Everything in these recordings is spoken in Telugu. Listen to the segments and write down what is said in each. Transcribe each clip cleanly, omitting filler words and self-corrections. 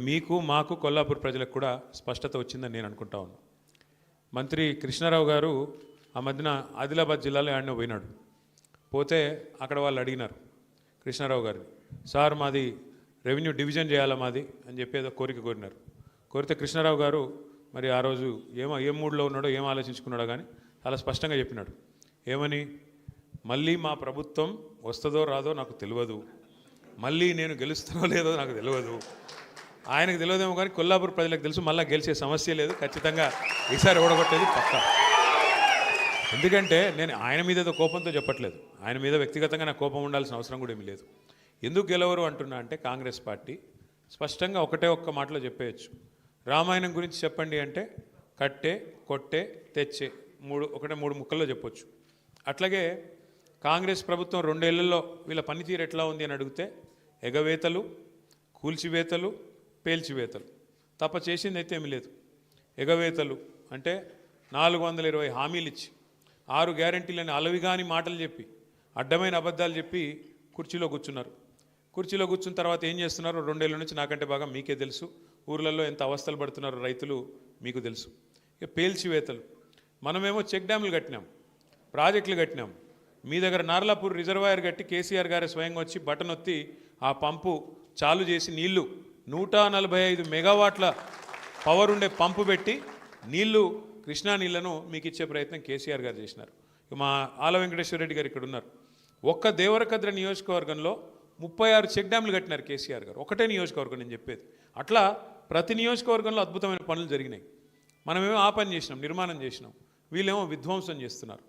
మీకు మాకు కొల్లాపూర్ ప్రజలకు కూడా స్పష్టత వచ్చిందని నేను అనుకుంటా ఉన్నాను. మంత్రి కృష్ణారావు గారు ఆ మధ్యన ఆదిలాబాద్ జిల్లాలో ఆడిన పోయినాడు. పోతే అక్కడ వాళ్ళు అడిగినారు కృష్ణారావు గారిని, సార్ మాది రెవెన్యూ డివిజన్ చేయాలా మాది అని చెప్పి ఏదో కోరిక కోరినారు. కోరితే కృష్ణారావు గారు మరి ఆ రోజు ఏం మూడ్లో ఉన్నాడో ఏం ఆలోచించుకున్నాడో కానీ చాలా స్పష్టంగా చెప్పినాడు. ఏమని, మళ్ళీ మా ప్రభుత్వం వస్తుందో రాదో నాకు తెలియదు, మళ్ళీ నేను గెలుస్తానో లేదో నాకు తెలియదు. ఆయనకు తెలియదేమో కానీ కొల్లాపూర్ ప్రజలకు తెలుసు, మళ్ళీ గెలిచే సమస్య లేదు, ఖచ్చితంగా ఈసారి ఓడగొట్టేది పక్కా. ఎందుకంటే నేను ఆయన మీద ఏదో కోపంతో చెప్పట్లేదు, ఆయన మీద వ్యక్తిగతంగా నాకు కోపం ఉండాల్సిన అవసరం కూడా ఏమీ లేదు. ఎందుకు గెలవరు అంటున్నా అంటే కాంగ్రెస్ పార్టీ స్పష్టంగా ఒక్క మాటలో చెప్పేయచ్చు. రామాయణం గురించి చెప్పండి అంటే కట్టే, కొట్టే, తెచ్చే, మూడు ముక్కల్లో చెప్పొచ్చు. అట్లాగే కాంగ్రెస్ ప్రభుత్వం 2 ఏళ్లలో వీళ్ళ పనితీరు ఎట్లా ఉంది అని అడిగితే ఎగవేతలు, కూల్చివేతలు, పేల్చివేతలు తప్ప చేసింది అయితే ఏమీ లేదు. ఎగవేతలు అంటే 420 హామీలు ఇచ్చి 6 గ్యారెంటీలని అలవిగాని మాటలు చెప్పి అడ్డమైన అబద్ధాలు చెప్పి కుర్చీలో కూర్చున్నారు. కుర్చీలో కూర్చున్న తర్వాత ఏం చేస్తున్నారో 2 ఏళ్ళ నుంచి నాకంటే బాగా మీకే తెలుసు. ఊర్లలో ఎంత అవస్థలు పడుతున్నారో రైతులు మీకు తెలుసు. ఇక పేల్చివేతలు, మనమేమో చెక్ డ్యాములు కట్టినాం, ప్రాజెక్టులు కట్టినాం. మీ దగ్గర నార్లాపూర్ రిజర్వాయర్ కట్టి కేసీఆర్ గారే స్వయంగా వచ్చి బటన్ ఒత్తి ఆ పంపు చాలు చేసి నీళ్లు 145 మెగావాట్ల పవర్ ఉండే పంపు పెట్టి నీళ్లు కృష్ణా నీళ్లను మీకు ఇచ్చే ప్రయత్నం కేసీఆర్ గారు చేసినారు. మా ఆల వెంకటేశ్వర రెడ్డి గారు ఇక్కడ ఉన్నారు. ఒక్క దేవరకద్ర నియోజకవర్గంలో 36 చెక్ డ్యాములు కట్టినారు కేసీఆర్ గారు, ఒకటే నియోజకవర్గం నేను చెప్పేది. అట్లా ప్రతి నియోజకవర్గంలో అద్భుతమైన పనులు జరిగినాయి. మనమేమో ఆ పని చేసినాం, నిర్మాణం చేసినాం, వీళ్ళేమో విధ్వంసం చేస్తున్నారు.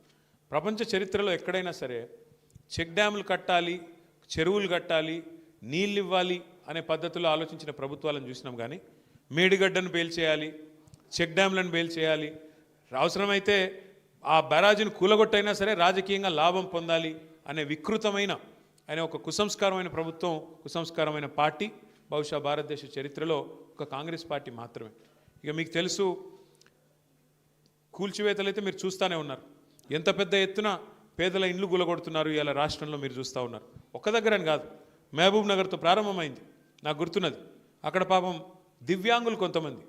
ప్రపంచ చరిత్రలో ఎక్కడైనా సరే చెక్ డ్యాములు కట్టాలి, చెరువులు కట్టాలి, నీళ్ళు ఇవ్వాలి అనే పద్ధతిలో ఆలోచించిన ప్రభుత్వాలను చూసినాం. కానీ మేడిగడ్డను పేల్చేయాలి, చెక్ డ్యాములను పేల్చేయాలి, అవసరమైతే ఆ బ్యారాజీని కూలగొట్టైనా సరే రాజకీయంగా లాభం పొందాలి అనే వికృతమైన ఒక కుసంస్కారమైన ప్రభుత్వం, కుసంస్కారమైన పార్టీ బహుశా భారతదేశ చరిత్రలో ఒక కాంగ్రెస్ పార్టీ మాత్రమే. ఇక మీకు తెలుసు, కూల్చివేతలు అయితే మీరు చూస్తూనే ఉన్నారు. ఎంత పెద్ద ఎత్తున పేదల ఇండ్లు గులగొడుతున్నారు ఇలా రాష్ట్రంలో మీరు చూస్తూ ఉన్నారు. ఒక్క దగ్గరని కాదు, మహబూబ్ నగర్తో ప్రారంభమైంది. నాకు గుర్తున్నది, అక్కడ పాపం దివ్యాంగులు కొంతమంది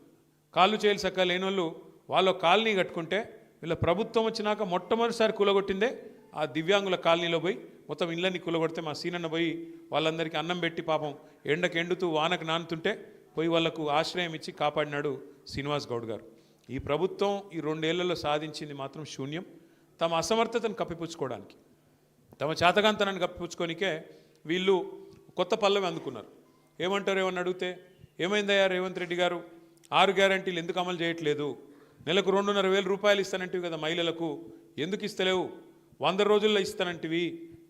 కాళ్ళు చేయాలి సక్క లేని వాళ్ళు వాళ్ళ కాలనీ కట్టుకుంటే వీళ్ళ ప్రభుత్వం వచ్చినాక మొట్టమొదటిసారి కూలగొట్టిందే ఆ దివ్యాంగుల కాలనీలో పోయి మొత్తం ఇళ్ళని కూలగొడితే మా సీనన్న పోయి వాళ్ళందరికీ అన్నం పెట్టి పాపం ఎండకు ఎండుతూ వానకు నానుతుంటే పోయి వాళ్లకు ఆశ్రయం ఇచ్చి కాపాడినాడు శ్రీనివాస్ గౌడ్ గారు. ఈ ప్రభుత్వం ఈ 2 ఏళ్లలో సాధించింది మాత్రం శూన్యం. తమ అసమర్థతను కప్పిపుచ్చుకోవడానికి, తమ చేతగాంతనాన్ని కప్పిపుచ్చుకోనికే వీళ్ళు కొత్త పల్లవి అందుకున్నారు. ఏమంటారు ఏమని అడిగితే, ఏమైందయ్యా రేవంత్ రెడ్డి గారు, 6 గ్యారెంటీలు ఎందుకు అమలు చేయట్లేదు, నెలకు 2,500,000 రూపాయలు ఇస్తానంటివి కదా మహిళలకు, ఎందుకు ఇస్తలేవు, 100 రోజుల్లో ఇస్తానంటివి,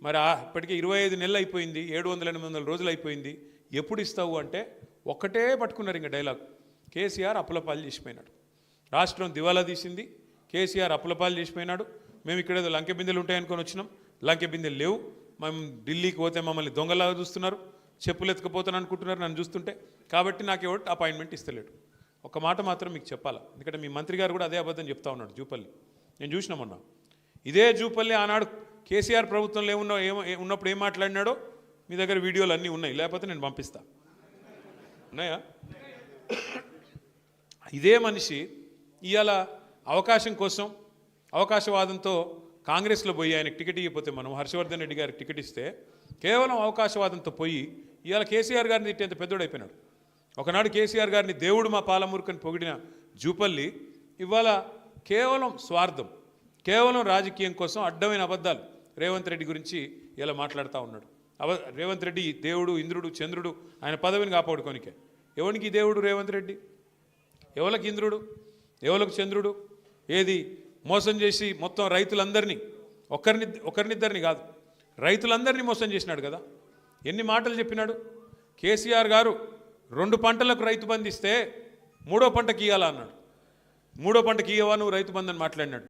మరి ఇప్పటికే 25 నెలలు అయిపోయింది, 700-800 రోజులు అయిపోయింది, ఎప్పుడు ఇస్తావు అంటే ఒక్కటే పట్టుకున్నారు ఇంకా డైలాగ్. కేసీఆర్ అప్పులపాలు చేసిపోయినాడు, రాష్ట్రం దివాలా తీసింది, కేసీఆర్ అప్పులపాలు చేసిపోయినాడు. మేము ఇక్కడ ఏదో లంకె బిందెలు ఉంటాయనుకొని వచ్చినాం, లంకె బిందెలు లేవు, మేము ఢిల్లీకి పోతే మమ్మల్ని దొంగలాగా చూస్తున్నారు, చెప్పులు ఎత్తుకుపోతాను అనుకుంటున్నారు నన్ను చూస్తుంటే, కాబట్టి నాకు ఎవరు అపాయింట్మెంట్ ఇస్తలేడు. ఒక మాట మాత్రం మీకు చెప్పాలా, ఎందుకంటే మీ మంత్రి గారు కూడా అదే అబద్ధం చెప్తా ఉన్నాడు. జూపల్లి నేను చూసినామన్నా, ఇదే జూపల్లి ఆనాడు కేసీఆర్ ప్రభుత్వంలో ఉన్నప్పుడు ఏం మాట్లాడినాడో మీ దగ్గర వీడియోలు అన్నీ ఉన్నాయి, లేకపోతే నేను పంపిస్తా, ఉన్నాయా? ఇదే మనిషి ఇవాళ అవకాశం కోసం అవకాశవాదంతో కాంగ్రెస్లో పోయి ఆయనకు టికెట్ ఇవ్వకపోతే, మనం హర్షవర్ధన్ రెడ్డి గారికి టికెట్ ఇస్తే కేవలం అవకాశవాదంతో పోయి ఇవాళ కేసీఆర్ గారిని తిట్టేంత పెద్దోడైపోయినాడు. ఒకనాడు కేసీఆర్ గారిని దేవుడు మా పాలమూరుకని పొగిడిన జూపల్లి ఇవాళ కేవలం స్వార్థం, కేవలం రాజకీయం కోసం అడ్డమైన అబద్ధాలు రేవంత్ రెడ్డి గురించి ఇలా మాట్లాడుతూ ఉన్నాడు. రేవంత్ రెడ్డి దేవుడు, ఇంద్రుడు, చంద్రుడు, ఆయన పదవిని కాపాడుకోనికే. ఎవరికి దేవుడు రేవంత్ రెడ్డి, ఎవరికి ఇంద్రుడు, ఎవరికి చంద్రుడు? ఏది మోసం చేసి మొత్తం రైతులందరినీ, ఒకరినిద్దరిని కాదు రైతులందరినీ మోసం చేసినాడు కదా. ఎన్ని మాటలు చెప్పినాడు కేసీఆర్ గారు. 2 పంటలకు రైతు బంధు ఇస్తే 3వ పంటకి ఇవ్వాలా అన్నాడు. 3వ పంటకి ఇవ్వవా నువ్వు రైతు బంధు అని మాట్లాడినాడు.